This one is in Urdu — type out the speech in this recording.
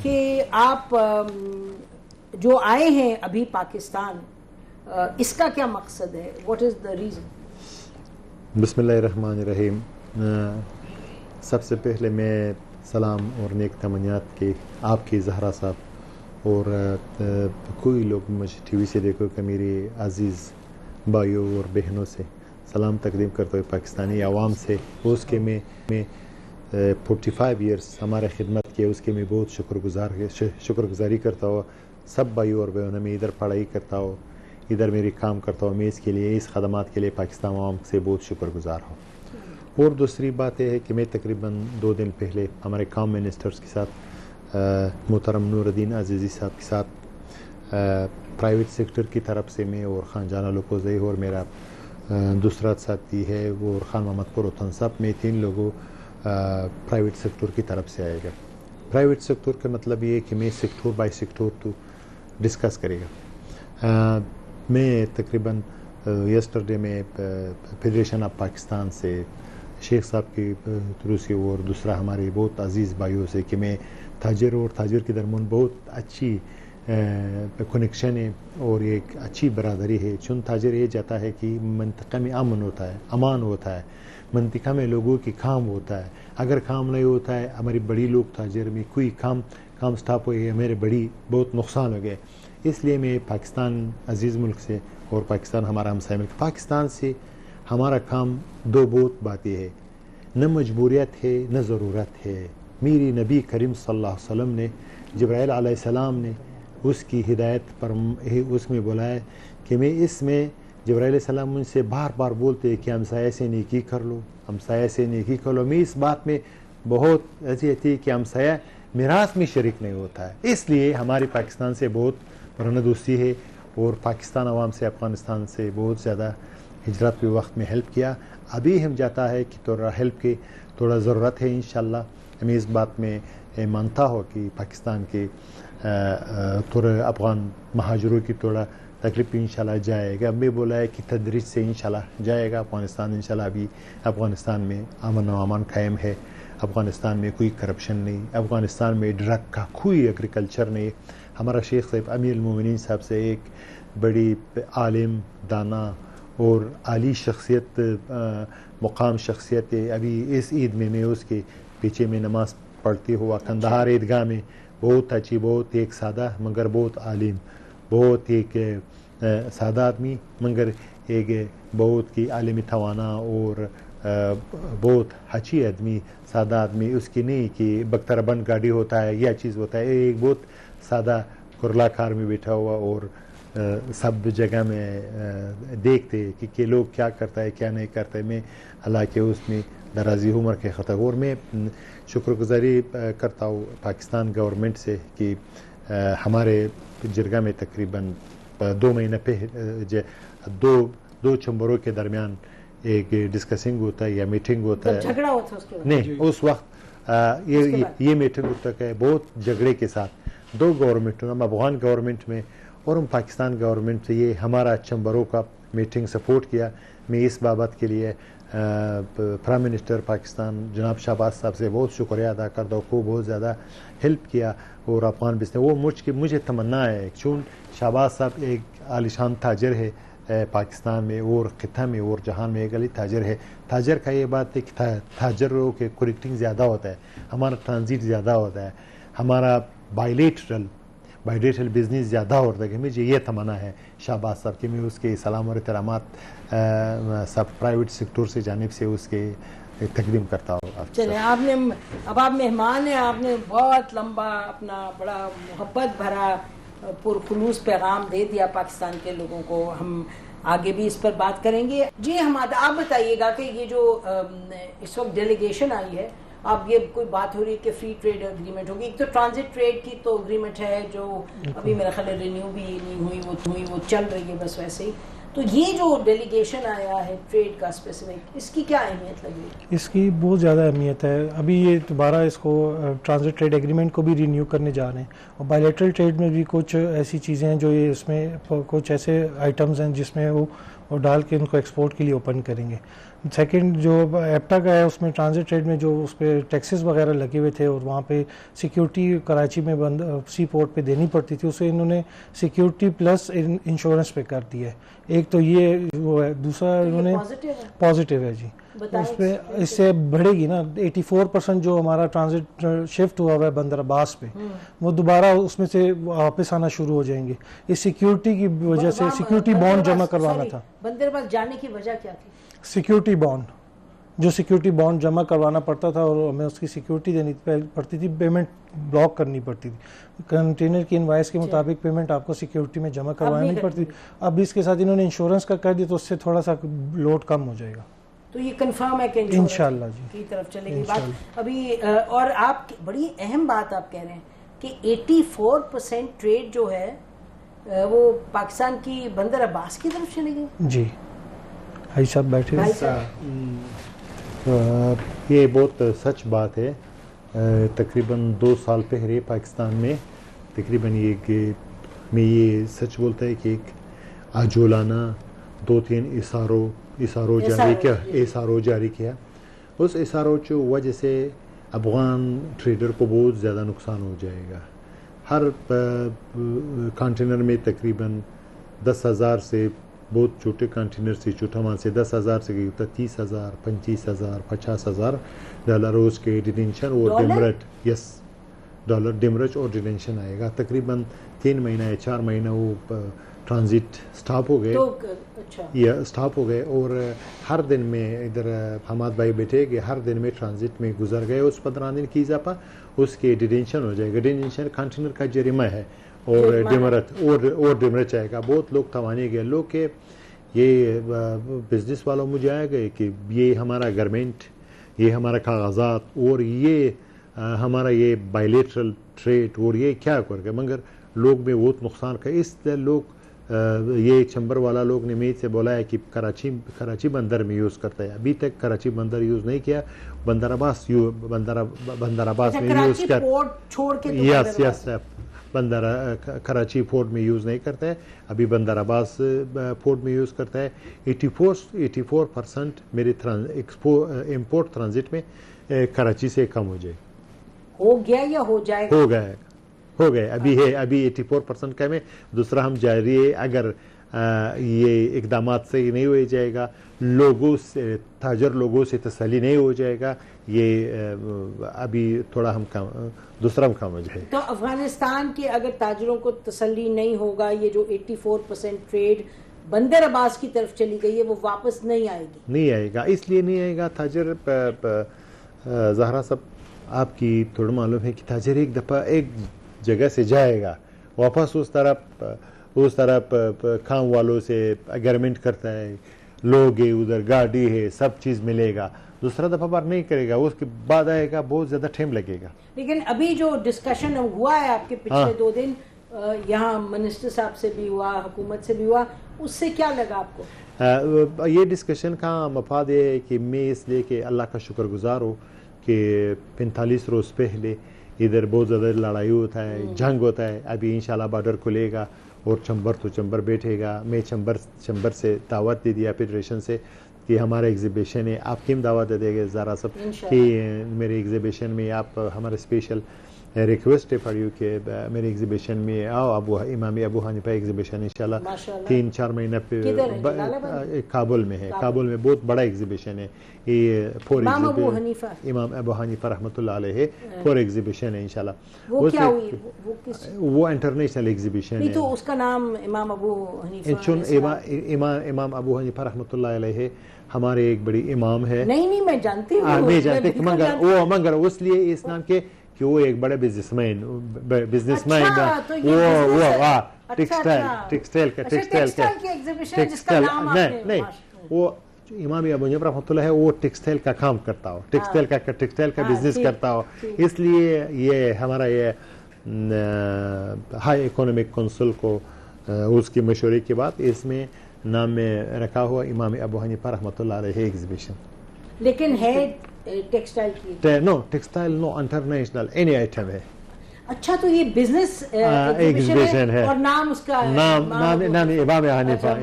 کہ آپ جو آئے ہیں ابھی پاکستان، اس کا کیا مقصد ہے؟ What is the reason? بسم اللہ الرحمن الرحیم. سب سے پہلے میں سلام اور نیک تمنیات کے آپ کی زہرا صاحب اور کوئی لوگ مجھے ٹی وی سے دیکھو کہ میری عزیز بھائیوں اور بہنوں سے سلام تقدیم کرتا ہوں، پاکستانی عوام سے. اس کے میں 45 ایئرس ہمارے خدمت کیا، اس کے میں بہت شکر گزاری کرتا ہوں. سب بھائیوں اور بہنوں میں ادھر پڑھائی کرتا ہوں، ادھر میری کام کرتا ہوں، میں اس کے لیے اس خدمات کے لیے پاکستان عوام سے بہت شکر گزار ہوں. اور دوسری بات یہ ہے کہ میں تقریباً 2 دن پہلے ہمارے کام منسٹرز کے ساتھ محترم نور الدین عزیزی صاحب کے ساتھ پرائیویٹ سیکٹر کی طرف سے میں اور خان جان لوکوزئی اور میرا دوسرا ساتھی ہے وہ اور خان محمد پروتن صاحب، میں 3 لوگوں پرائیویٹ سیکٹر کی طرف سے آئے گا. پرائیویٹ سیکٹر کا مطلب یہ ہے کہ میں سیکٹر بائی سیکٹر تو ڈسکس کرے گا. میں تقریباً یسٹرڈے میں فیڈریشن آف پاکستان سے شیخ صاحب کی تھرو سے اور دوسرا ہمارے بہت عزیز بھائیوں سے کہ میں تاجر اور تاجر کے درمیان بہت اچھی کنیکشن ہے اور ایک اچھی برادری ہے. چون تاجر یہ جاتا ہے کہ منطقہ میں امن ہوتا ہے، امان ہوتا ہے، منطقہ میں لوگوں کی کام ہوتا ہے. اگر کام نہیں ہوتا ہے، ہماری بڑی لوگ تاجر میں کوئی کام سٹاپ ہو گئے، میرے بڑی بہت نقصان ہو گئے. اس لیے میں پاکستان عزیز ملک سے اور پاکستان ہمارا ہمسائے ملک پاکستان سے ہمارا کام 2 بہت باتیں ہے، نہ مجبوریت ہے نہ ضرورت ہے. میری نبی کریم صلی اللہ علیہ وسلم نے جبرائیل علیہ السلام نے اس کی ہدایت پر اس میں بولا ہے کہ میں اس میں جبرائیل علیہ السلام مجھ سے بار بار بولتے ہیں کہ ہمسایہ سے نیکی کر لو، ہمسایہ سے نیکی کر لو. میں اس بات میں بہت ایسی تھی کہ ہمسایہ میراث میں شریک نہیں ہوتا ہے. اس لیے ہماری پاکستان سے بہت پرانا دوستی ہے اور پاکستان عوام سے افغانستان سے بہت زیادہ ہجرت کے وقت میں ہیلپ کیا. ابھی ہم جاتا ہے کہ تھوڑا ہیلپ کی تھوڑا ضرورت ہے. انشاءاللہ ہمیں اس بات میں مانتا ہو کہ پاکستان کے تھوڑا افغان مہاجروں کی تھوڑا تکلیف انشاءاللہ جائے گا. میں بولا ہے کہ تدریج سے انشاءاللہ جائے گا افغانستان. انشاءاللہ ابھی افغانستان میں امن و امان قائم ہے، افغانستان میں کوئی کرپشن نہیں، افغانستان میں ڈرگ کا کوئی ایگریکلچر نہیں. ہمارا شیخ صاحب امیر المومنین صاحب سے ایک بڑی عالم دانا اور عالی شخصیت مقام شخصیت ہے. ابھی اس عید میں اس کے پیچھے میں نماز پڑھتی ہوا کندہار عیدگاہ میں، بہت اچھی، بہت ایک سادہ مگر بہت عالم، بہت ایک سادہ آدمی مگر ایک بہت کی عالمی توانا اور بہت اچھی آدمی، سادہ آدمی. اس کی نہیں کہ بختر بند گاڑی ہوتا ہے یا چیز ہوتا ہے، ایک بہت سادہ کرلا کار میں بیٹھا ہوا اور سب جگہ میں دیکھتے کہ لوگ کیا کرتا ہے کیا نہیں کرتا ہے. میں اللہ کے اس میں درازی عمر کے خطا اور میں شکر گزاری کرتا ہوں پاکستان گورنمنٹ سے کہ ہمارے جرگہ میں تقریباً 2 مہینے پہ دو چمبروں کے درمیان ایک ڈسکسنگ ہوتا ہے یا میٹنگ ہوتا ہے. جھگڑا ہوتا ہے نہیں، اس وقت یہ میٹنگ ہوتا ہے بہت جھگڑے کے ساتھ 2 گورنمنٹوں، ہم افغان گورنمنٹ میں اور ہم پاکستان گورنمنٹ سے یہ ہمارا چمبروں کا میٹنگ سپورٹ کیا. میں اس بابت کے لیے پرائم منسٹر پاکستان جناب شہباز صاحب سے بہت شکریہ ادا کرتا ہوں، کو بہت زیادہ ہیلپ کیا. اور افغان بزنس وہ مجھے تمنا ہے چون شہباز صاحب ایک عالیشان تاجر ہے پاکستان میں اور خطہ میں اور جہان میں ایک علی تاجر ہے. تاجر کا یہ بات ہے کہ تاجروں کے کریکٹنگ زیادہ ہوتا ہے، ہمارا ٹرانزٹ زیادہ ہوتا ہے، ہمارا بائیلیٹرل بزنس زیادہ ہوتا ہے. کہ مجھے یہ تمنا ہے شہباز صاحب کہ میں اس کے سلام اور احترامات سب پرائیویٹ سیکٹر سے جانب سے اس کے تقدیم کرتا ہوں. چلیں، اب آپ مہمان ہیں، آپ نے بہت لمبا اپنا بڑا محبت بھرا پرخلوص پیغام دے دیا پاکستان کے لوگوں کو. ہم آگے بھی اس پر بات کریں گے. جی آپ بتائیے گا کہ یہ جو اس وقت ڈیلیگیشن آئی ہے، اب یہ کوئی بات ہو رہی ہے کہ فری ٹریڈ اگریمنٹ ہوگی. ایک تو ٹرانزٹ ٹریڈ کی تو اگریمنٹ ہے جو ابھی میرا خیال ہے رینیو بھی نہیں ہوئی، وہ چل رہی ہے بس ویسے ہی. تو یہ جو ڈیلیگیشن آیا ہے ٹریڈ کا اسپیسیفک، اس کی کیا اہمیت لگی؟ اس کی بہت زیادہ اہمیت ہے. ابھی یہ دوبارہ اس کو ٹرانزٹ ٹریڈ ایگریمنٹ کو بھی رینیو کرنے جا رہے ہیں. اور بائیلیٹرل ٹریڈ میں بھی کچھ ایسی چیزیں ہیں جو یہ اس میں کچھ ایسے آئٹمز ہیں جس میں وہ اور ڈال کے ان کو ایکسپورٹ کے لیے اوپن کریں گے. سیکنڈ جو ایپٹا کا ہے اس میں ٹرانزٹ ٹریڈ میں جو اس پہ ٹیکسز وغیرہ لگے ہوئے تھے اور وہاں پہ سیکیورٹی کراچی میں بند سی پورٹ پہ دینی پڑتی تھی, اسے انہوں نے سیکیورٹی پلس انشورنس پہ کر دیا ہے. ایک تو یہ وہ ہے, دوسرا انہوں نے پازیٹیو ہے جی, اس پہ اس سے بڑھے گی نا 84% جو ہمارا ٹرانزٹ شفٹ ہوا ہوا ہے بندر عباس پہ, وہ دوبارہ اس میں سے واپس آنا شروع ہو جائیں گے. اس سیکیورٹی کی وجہ سے سیکیورٹی بانڈ جمع کروانا تھا. بندر عباس جانے کی وجہ کیا تھی؟ سیکیورٹی بانڈ, جو سیکیورٹی بانڈ جمع کروانا پڑتا تھا اور ہمیں اس کی سیکیورٹی دینی پڑتی تھی, پیمنٹ بلاک کرنی پڑتی تھی. کنٹینر کی انوائس کے مطابق پیمنٹ آپ کو سیکیورٹی میں جمع کروانی نہیں پڑتی. اب اس کے ساتھ انہوں نے انشورنس کا کر دیا تو اس سے تھوڑا سا لوڈ کم ہو جائے گا. تو یہ کنفرم ہے کہ انشاءاللہ جی کی طرف چلے گی بات ابھی. اور آپ بڑی اہم بات آپ کہہ رہے ہیں کہ 84% ٹریڈ جو ہے وہ پاکستان کی بندر عباس کی طرف چلے گی. جی بھائی صاحب بیٹھے. یہ بہت سچ بات ہے. تقریباً 2 سال پہلے پاکستان میں تقریباً یہ سچ بولتا ہے کہ ایک آجولانہ 2-3 اثاروں جاری کیا. اس اثاروں کی وجہ سے افغان ٹریڈر کو بہت زیادہ نقصان ہو جائے گا. ہر کانٹینر میں تقریباً 10,000 سے, بہت چھوٹے کانٹینر سے چھوٹا مان سے 10,000 سے 30,000 25,000 50,000 ڈالر اس کے ڈیٹینشن اور ڈیمرٹ. یس, ڈالر ڈیمرچ اور ڈیٹینشن آئے گا. تقریباً 3 مہینہ یا 4 مہینہ وہ ٹرانزٹ سٹاپ ہو گئے. سٹاپ ہو گئے اور ہر دن میں ادھر حماد بھائی بیٹھے کہ ہر دن میں ٹرانزٹ میں گزر گئے. اس 15 دن کی اضافہ اس کے ڈیٹینشن ہو جائے گا. ڈیٹینشن کانٹینر کا جریمہ ہے اور ڈیمرت اور ڈیمرچ آئے گا. بہت لوگ توانے گئے لوگ کہ یہ بزنس والوں مجھے آئے گئے کہ یہ ہمارا گورنمنٹ, یہ ہمارا کاغذات اور یہ ہمارا یہ بائیلیٹرل ٹریڈ اور یہ کیا کر گئے, مگر لوگ میں بہت نقصان کا. اس لوگ یہ چمبر والا لوگ نے میز سے بولا ہے کہ کراچی بندر میں یوز کرتا ہے. ابھی تک کراچی بندر یوز نہیں کیا, بندر عباس میں یوز کر. یس کراچی پورٹ میں یوز نہیں کرتا ہے, ابھی بندر عباس پورٹ میں یوز کرتا ہے. 84% میرے امپورٹ ٹرانزٹ میں کراچی سے کم ہو جائے. ہو گیا یا ہو جائے گا؟ ہو گئے ابھی ہے, ابھی 84% کم ہے. دوسرا ہم جاری ہے, اگر یہ اقدامات سے نہیں ہو جائے گا, لوگوں سے تاجر لوگوں سے تسلی نہیں ہو جائے گا, یہ ابھی تھوڑا ہم دوسرا کام ہو جائے. تو افغانستان کے اگر تاجروں کو تسلی نہیں ہوگا, یہ جو 84% ٹریڈ بندر عباس کی طرف چلی گئی ہے وہ واپس نہیں آئے گا. اس لیے نہیں آئے گا. تاجر زہرا صاحب آپ کی تھوڑا معلوم ہے کہ تاجر ایک دفعہ ایک جگہ سے جائے گا, واپس اس طرف کام والوں سے اگریمنٹ کرتا ہے, لوگ ہے ادھر, گاڑی ہے, سب چیز ملے گا. دوسرا دفعہ بار نہیں کرے گا, اس کے بعد آئے گا, بہت زیادہ ٹائم لگے گا. لیکن ابھی جو ڈسکشن ہوا ہے آپ کے پچھلے 2 دن, یہاں منسٹر صاحب سے بھی ہوا, حکومت سے بھی ہوا, اس سے کیا لگا آپ کو؟ یہ ڈسکشن کا مفاد یہ ہے کہ میں اس لیے کہ اللہ کا شکر گزار ہوں کہ 45 روز پہلے ادھر بہت زیادہ لڑائی ہوتا ہے, جنگ ہوتا ہے. ابھی انشاءاللہ بارڈر کھلے گا اور چمبر بیٹھے گا. میں چمبر سے دعوت دے دیا فیڈریشن سے کہ ہمارا ایگزیبیشن ہے, آپ کی دعوت دے دے گا ذرا سب کہ میرے ایگزیبیشن میں آپ ہمارا اسپیشل ریکویسٹ ہے فار یو کہ میرے ایگزیبیشن میں آؤ. امام ابو حنیفہ ایگزیبیشن انشاءاللہ 3-4 مہینہ پہ کابل میں ہے. کابل میں بہت بڑا ایگزیبیشن ہے. یہ امام ابو حنیفہ رحمۃ اللہ علیہ 4 ایگزیبیشن ہے انشاءاللہ. وہ انٹرنیشنل ایگزیبیشن ہے. تو اس کا نام امام ابو حنیفہ, امام ابو حنیفہ رحمۃ اللہ علیہ ہمارے ایک بڑی امام ہے. نہیں میں جانتی ہوں, نہیں جانتے مگر اس لیے اس نام کے کہ وہ ایک بڑے بزنس مین وہ امام ابو حنیفہ رحمۃ اللہ ہے, وہ ٹیکسٹائل کا کام کرتا ہو, ٹیکسٹائل کا بزنس کرتا ہو. اس لیے یہ ہمارا یہ ہائی اکنامک کونسل کو اس کی مشورے کے بعد اس میں نام میں رکھا ہوا امام ابو حنیفہ رحمۃ اللہ علیہ ایگزیبیشن. لیکن ہے ٹیکسٹائل کی؟ نو ٹیکسٹائل, نو انٹرنیشنل اینی آئٹم ہے. اچھا, تو یہ بزنس ایگزیبیشن ہے اور نام اس کا نام امام حنیفہ.